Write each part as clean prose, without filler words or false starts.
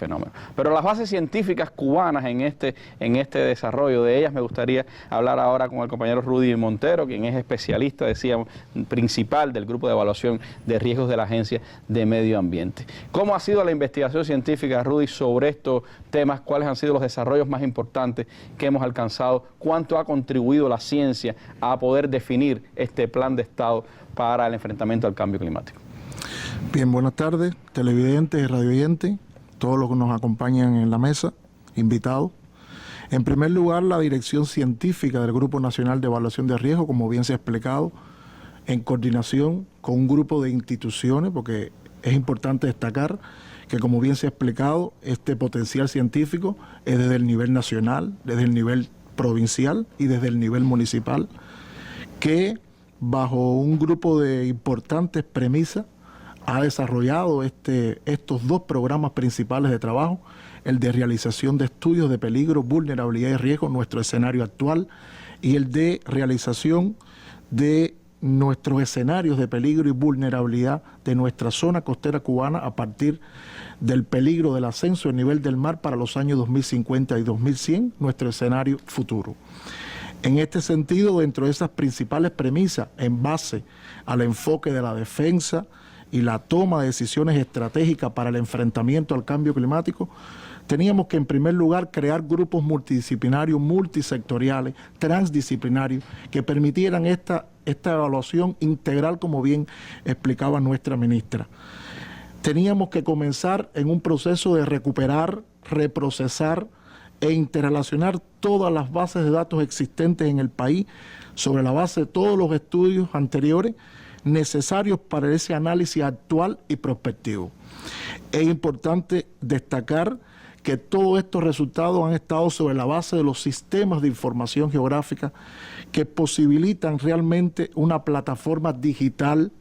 fenómeno. Pero las bases científicas cubanas en este desarrollo, de ellas me gustaría hablar ahora con el compañero Rudy Montero, quien es especialista, decíamos, principal del grupo de evaluación de riesgos de la Agencia de Medio Ambiente. ¿Cómo ha sido la investigación científica, Rudy, sobre estos temas? ¿Cuáles han sido los desarrollos más importantes que hemos alcanzado? ¿Cuánto ha contribuido la ciencia a poder definir este plan de Estado para el enfrentamiento al cambio climático? Bien, buenas tardes, televidentes y radioyentes, todos los que nos acompañan en la mesa, invitados. En primer lugar, la dirección científica del Grupo Nacional de Evaluación de Riesgo, como bien se ha explicado, en coordinación con un grupo de instituciones, porque es importante destacar que, como bien se ha explicado, este potencial científico es desde el nivel nacional, desde el nivel provincial y desde el nivel municipal, que bajo un grupo de importantes premisas ha desarrollado estos dos programas principales de trabajo, el de realización de estudios de peligro, vulnerabilidad y riesgo, nuestro escenario actual, y el de realización de nuestros escenarios de peligro y vulnerabilidad de nuestra zona costera cubana a partir del peligro del ascenso del nivel del mar para los años 2050 y 2100, nuestro escenario futuro. En este sentido, dentro de esas principales premisas, en base al enfoque de la defensa y la toma de decisiones estratégicas para el enfrentamiento al cambio climático, teníamos que, en primer lugar, crear grupos multidisciplinarios, multisectoriales, transdisciplinarios, que permitieran esta evaluación integral, como bien explicaba nuestra ministra. Teníamos que comenzar en un proceso de recuperar, reprocesar e interrelacionar todas las bases de datos existentes en el país sobre la base de todos los estudios anteriores necesarios para ese análisis actual y prospectivo. Es importante destacar que todos estos resultados han estado sobre la base de los sistemas de información geográfica que posibilitan realmente una plataforma digital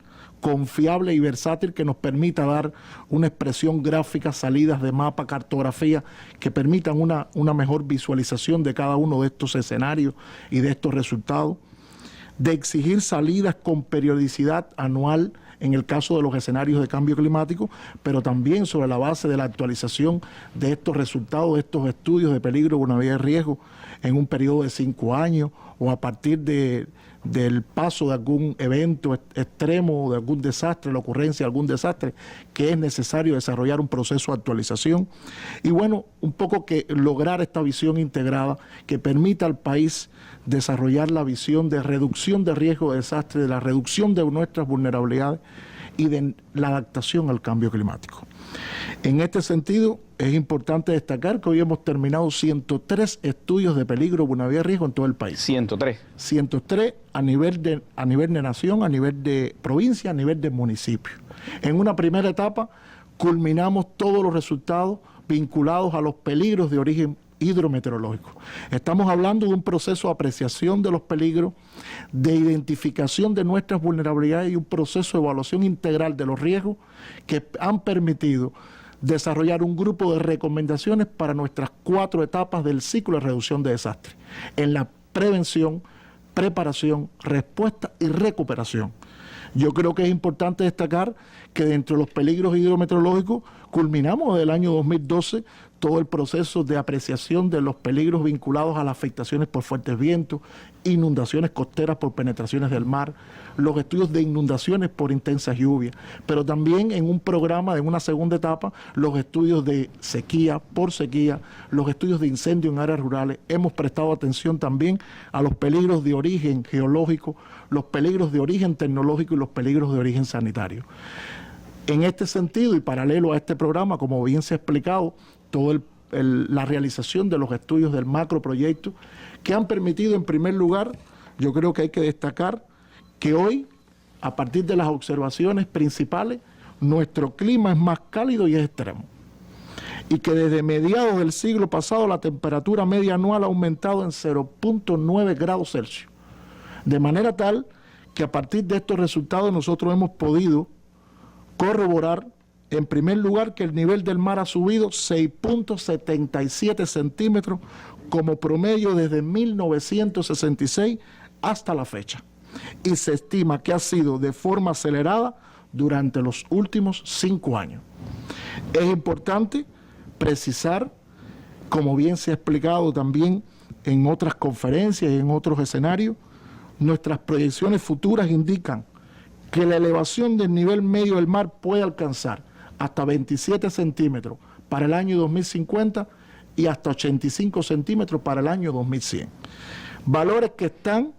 confiable y versátil que nos permita dar una expresión gráfica, salidas de mapa, cartografía, que permitan una mejor visualización de cada uno de estos escenarios y de estos resultados, de exigir salidas con periodicidad anual en el caso de los escenarios de cambio climático, pero también sobre la base de la actualización de estos resultados, de estos estudios de peligro, vulnerabilidad y riesgo en un periodo de 5 años o a partir del paso de algún evento extremo, de algún desastre, la ocurrencia de algún desastre, que es necesario desarrollar un proceso de actualización. Y bueno, un poco que lograr esta visión integrada que permita al país desarrollar la visión de reducción de riesgo de desastre, de la reducción de nuestras vulnerabilidades y de la adaptación al cambio climático. En este sentido, es importante destacar que hoy hemos terminado 103 estudios de peligro, vulnerabilidad y riesgo en todo el país. 103. 103 a nivel de nación, a nivel de provincia, a nivel de municipio. En una primera etapa culminamos todos los resultados vinculados a los peligros de origen hidrometeorológico. Estamos hablando de un proceso de apreciación de los peligros, de identificación de nuestras vulnerabilidades y un proceso de evaluación integral de los riesgos que han permitido desarrollar un grupo de recomendaciones para nuestras 4 etapas del ciclo de reducción de desastres, en la prevención, preparación, respuesta y recuperación. Yo creo que es importante destacar que dentro de los peligros hidrometeorológicos culminamos desde el año 2012 todo el proceso de apreciación de los peligros vinculados a las afectaciones por fuertes vientos, inundaciones costeras por penetraciones del mar, los estudios de inundaciones por intensas lluvias, pero también en un programa, en una segunda etapa, los estudios de sequía por sequía, los estudios de incendio en áreas rurales. Hemos prestado atención también a los peligros de origen geológico, los peligros de origen tecnológico y los peligros de origen sanitario. En este sentido y paralelo a este programa, como bien se ha explicado, toda la realización de los estudios del macroproyecto que han permitido, en primer lugar, yo creo que hay que destacar que hoy, a partir de las observaciones principales, nuestro clima es más cálido y es extremo. Y que desde mediados del siglo pasado la temperatura media anual ha aumentado en 0.9 grados Celsius. De manera tal que a partir de estos resultados nosotros hemos podido corroborar, en primer lugar, que el nivel del mar ha subido 6.77 centímetros como promedio desde 1966 hasta la fecha. Y se estima que ha sido de forma acelerada durante los últimos 5 años. Es importante precisar, como bien se ha explicado también en otras conferencias y en otros escenarios, nuestras proyecciones futuras indican que la elevación del nivel medio del mar puede alcanzar hasta 27 centímetros para el año 2050 y hasta 85 centímetros para el año 2100. Valores que están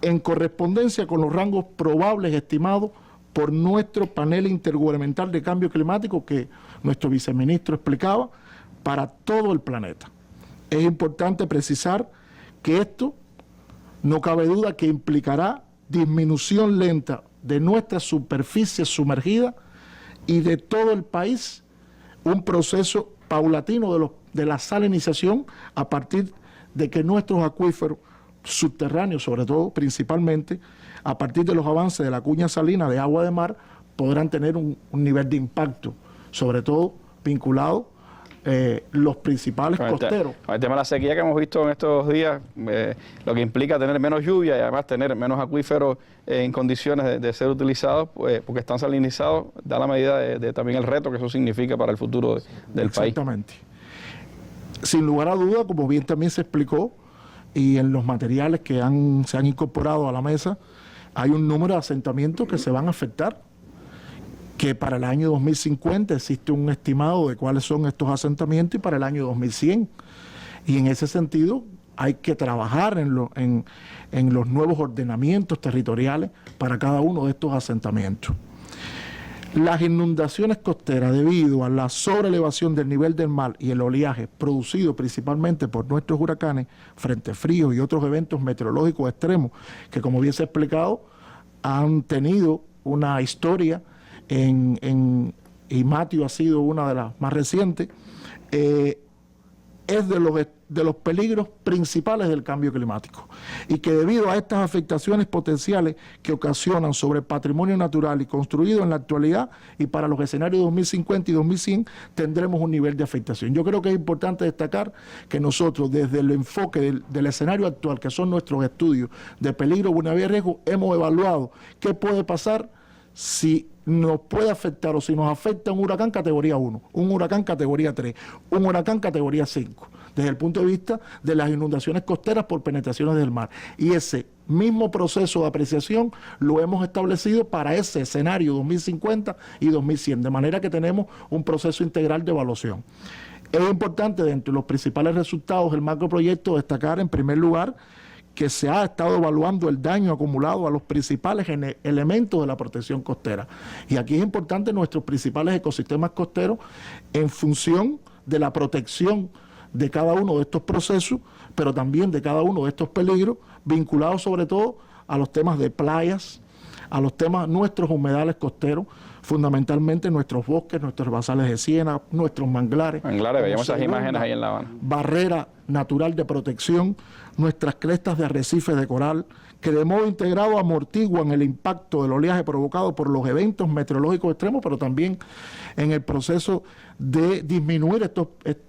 en correspondencia con los rangos probables estimados por nuestro panel intergubernamental de cambio climático que nuestro viceministro explicaba para todo el planeta. Es importante precisar que esto no cabe duda que implicará disminución lenta de nuestra superficie sumergida y de todo el país, un proceso paulatino de la salinización a partir de que nuestros acuíferos subterráneos, sobre todo, principalmente, a partir de los avances de la cuña salina de agua de mar, podrán tener un nivel de impacto, sobre todo vinculado los principales costeros. El tema de la sequía que hemos visto en estos días, lo que implica tener menos lluvia y además tener menos acuíferos en condiciones de ser utilizados, pues, porque están salinizados, da la medida de también el reto que eso significa para el futuro del país. Exactamente. Sin lugar a duda, como bien también se explicó, y en los materiales que se han incorporado a la mesa, hay un número de asentamientos que se van a afectar, que para el año 2050 existe un estimado de cuáles son estos asentamientos y para el año 2100. Y en ese sentido hay que trabajar en los nuevos ordenamientos territoriales para cada uno de estos asentamientos. Las inundaciones costeras debido a la sobreelevación del nivel del mar y el oleaje producido principalmente por nuestros huracanes, frentes fríos y otros eventos meteorológicos extremos que, como bien se ha explicado, han tenido una historia y Matthew ha sido una de las más recientes, es de los peligros principales del cambio climático y que debido a estas afectaciones potenciales que ocasionan sobre el patrimonio natural y construido en la actualidad y para los escenarios 2050 y 2100 tendremos un nivel de afectación. Yo creo que es importante destacar que nosotros desde el enfoque del escenario actual, que son nuestros estudios de peligro, vulnerabilidad y riesgo, hemos evaluado qué puede pasar si nos puede afectar o si nos afecta un huracán categoría 1, un huracán categoría 3, un huracán categoría 5, desde el punto de vista de las inundaciones costeras por penetraciones del mar. Y ese mismo proceso de apreciación lo hemos establecido para ese escenario 2050 y 2100, de manera que tenemos un proceso integral de evaluación. Es importante, dentro de los principales resultados del macroproyecto, destacar en primer lugar que se ha estado evaluando el daño acumulado a los principales elementos de la protección costera. Y aquí es importante nuestros principales ecosistemas costeros en función de la protección de cada uno de estos procesos, pero también de cada uno de estos peligros, vinculados sobre todo a los temas de playas, a los temas nuestros humedales costeros, fundamentalmente nuestros bosques, nuestros basales de siena, nuestros manglares. Veíamos esas imágenes ahí en La Habana. Barrera natural de protección, nuestras crestas de arrecifes de coral, que de modo integrado amortiguan el impacto del oleaje provocado por los eventos meteorológicos extremos, pero también en el proceso de disminuir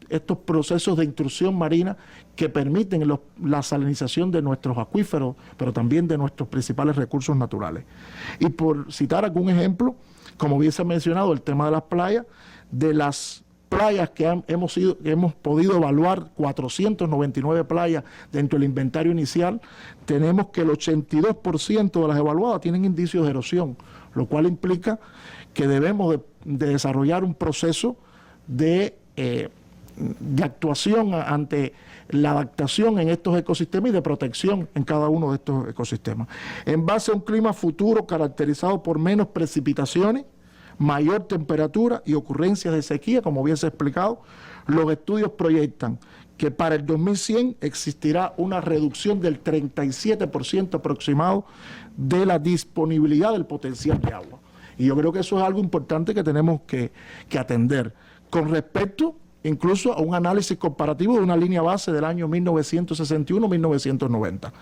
estos procesos de intrusión marina que permiten la salinización de nuestros acuíferos, pero también de nuestros principales recursos naturales. Y por citar algún ejemplo, como bien se ha mencionado, el tema de las playas, de las playas que hemos podido evaluar, 499 playas dentro del inventario inicial, tenemos que el 82% de las evaluadas tienen indicios de erosión, lo cual implica que debemos de desarrollar un proceso de actuación ante la adaptación en estos ecosistemas y de protección en cada uno de estos ecosistemas. En base a un clima futuro caracterizado por menos precipitaciones, mayor temperatura y ocurrencias de sequía, como bien se ha explicado, los estudios proyectan que para el 2100 existirá una reducción del 37% aproximado de la disponibilidad del potencial de agua. Y yo creo que eso es algo importante que tenemos que atender con respecto incluso a un análisis comparativo de una línea base del año 1961-1990.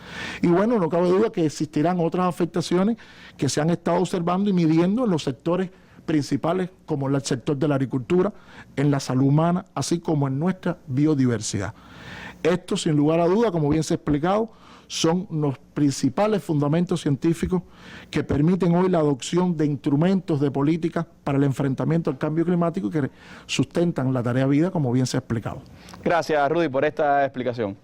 Y bueno, no cabe duda que existirán otras afectaciones que se han estado observando y midiendo en los sectores principales, como el sector de la agricultura, en la salud humana, así como en nuestra biodiversidad. Esto, sin lugar a duda, como bien se ha explicado, son los principales fundamentos científicos que permiten hoy la adopción de instrumentos de política para el enfrentamiento al cambio climático y que sustentan la tarea vida, como bien se ha explicado. Gracias, Rudy, por esta explicación.